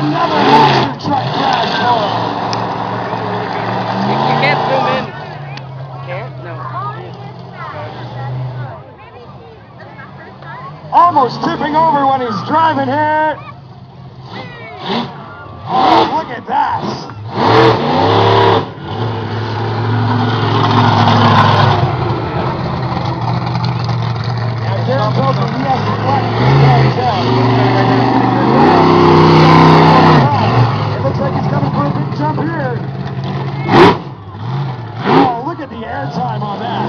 Another monster truck crash for him. You can't zoom in. Can't? No. Almost tipping over when he's driving here. Oh, look at that. Darren tells me he has to flatten these guys out. It looks like he's coming for a big jump here. Oh, look at the air time on that.